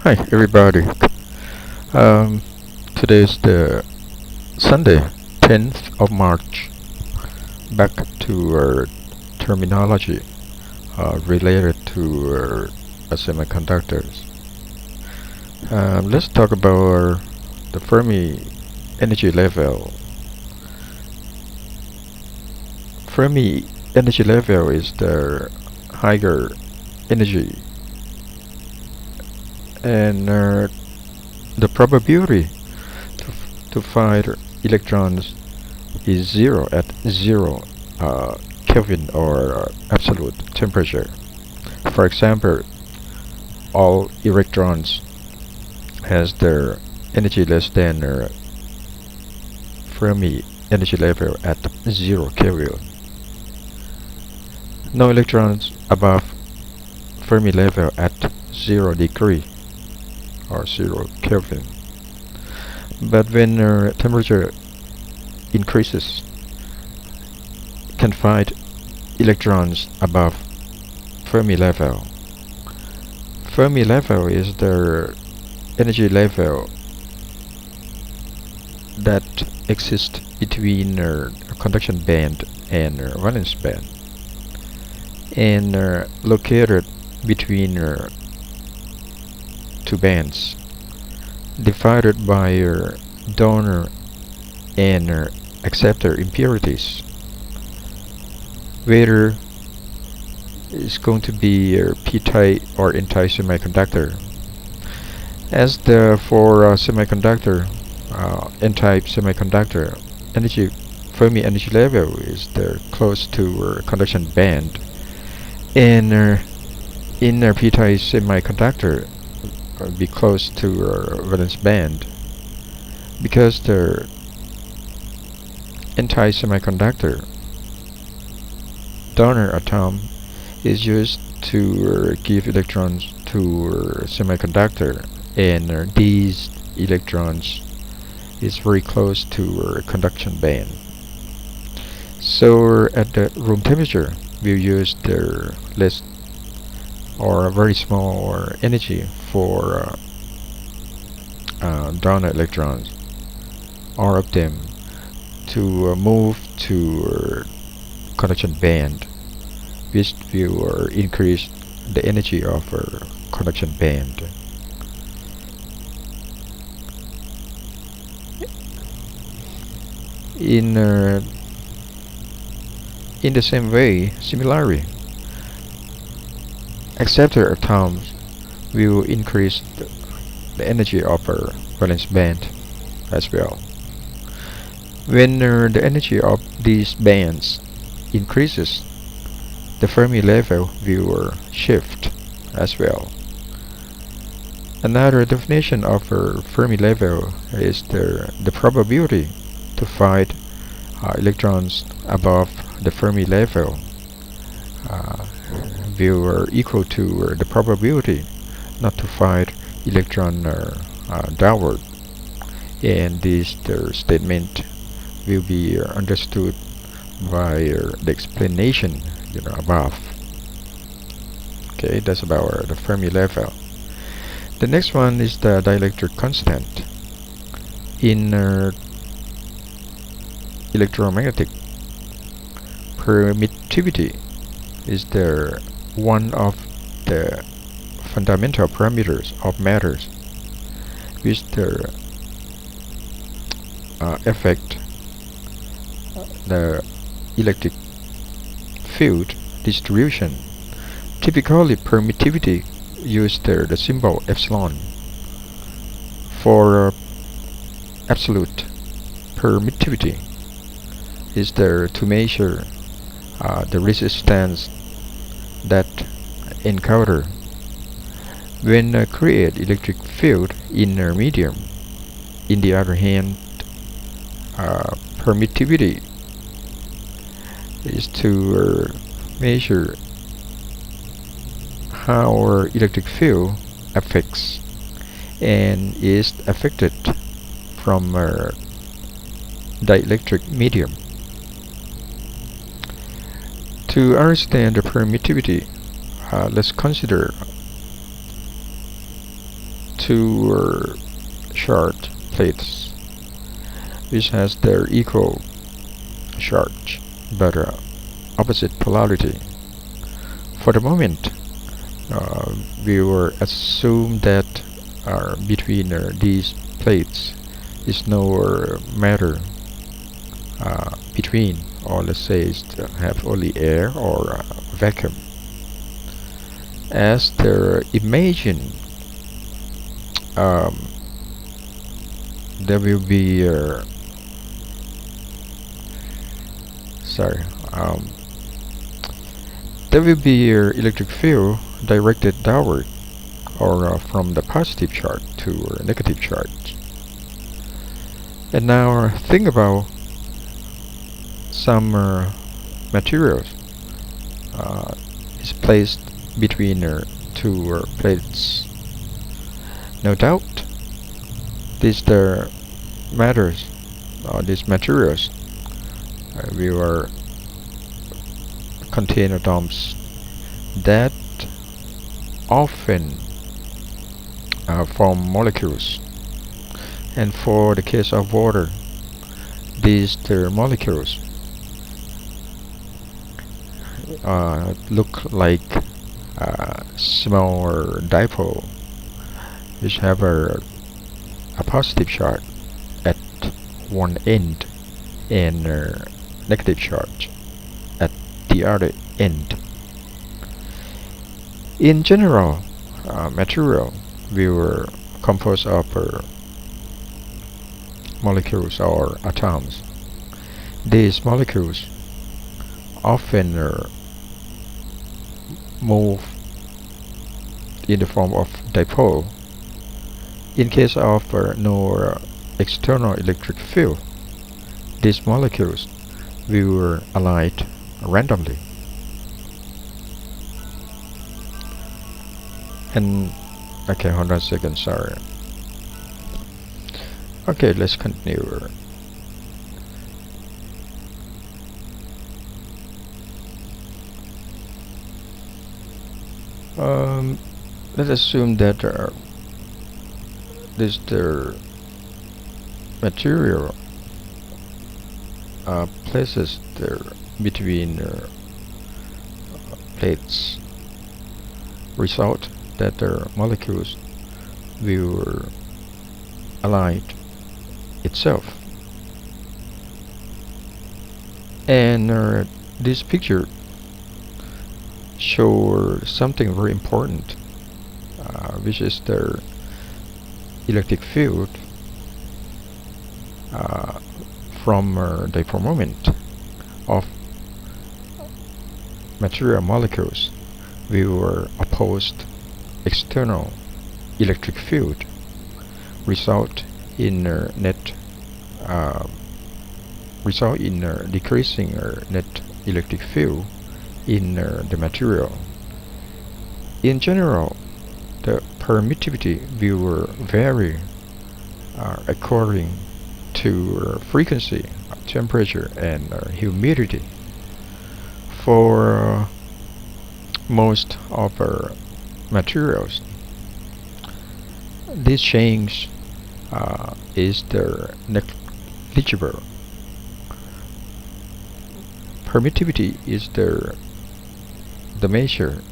Hi everybody. Um, Today is the Sunday, 10th of March. Back to our terminology related to semiconductors. Let's talk about the Fermi energy level. Fermi energy level is the higher energy, and the probability to find electrons is zero at zero Kelvin or absolute temperature. For example, all electrons has their energy less than Fermi energy level at 0 Kelvin. No electrons above Fermi level at 0 degree or 0 Kelvin. But when temperature increases, can find electrons above Fermi level. Fermi level is the energy level that exists between conduction band and valence band, and located between two bands, divided by donor and acceptor impurities. Whether it's going to be p-type or n-type semiconductor. As the for semiconductor, n-type semiconductor, Fermi energy level is close to conduction band, and in p-type semiconductor be close to valence band, because the n-type semiconductor donor atom is used to give electrons to semiconductor, and these electrons is very close to conduction band. So at the room temperature, we use the less or very small energy for donor electrons, all of them, to move to conduction band, which will increase the energy of conduction band. In the same way, similarly, acceptor atoms will increase the energy of valence band as well. When the energy of these bands increases, the Fermi level will shift as well. Another definition of Fermi level is the probability to find electrons above the Fermi level will equal to the probability not to find electron downward, and this statement will be understood by the explanation above. Okay, that's about the Fermi level. The next one is the dielectric constant. In electromagnetic, permittivity is one of the fundamental parameters of matters, which affect the electric field distribution. Typically, permittivity use the symbol epsilon. For absolute permittivity is to measure the resistance that encounter when create electric field in a medium. In the other hand, permittivity is to measure how our electric field affects and is affected from a dielectric medium. To understand the permittivity, let's consider two charged plates which has their equal charge but opposite polarity. For the moment, we will assume that between these plates is no matter between, or let's say have only air or vacuum. As the imagine there will be there will be electric field directed downward or from the positive charge to negative charge. And now think about some materials is placed between two plates. No doubt these matters these materials will contain atoms that often form molecules, and for the case of water, these molecules look like small dipole which have a positive charge at one end and negative charge at the other end. In general, material will composed of molecules or atoms. These molecules often move in the form of dipole. In case of no external electric field, these molecules will align randomly. And okay, hold on a second, sorry. Okay, let's continue. Let's assume that this material places between plates. Result that the molecules will align itself. And this picture shows something very important, which is the electric field from dipole moment of material molecules will opposed external electric field, result in decreasing net electric field in the material. In general, the permittivity will vary according to frequency, temperature, and humidity. For most of our materials, this change is negligible. Permittivity is the measure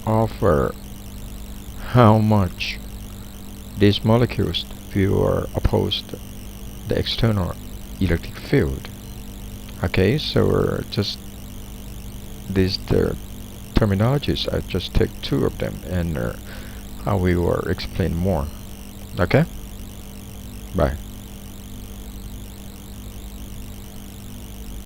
of how much these molecules will oppose the external electric field. Okay, so just these terminologies, I just take two of them, and I will explain more. Okay, bye.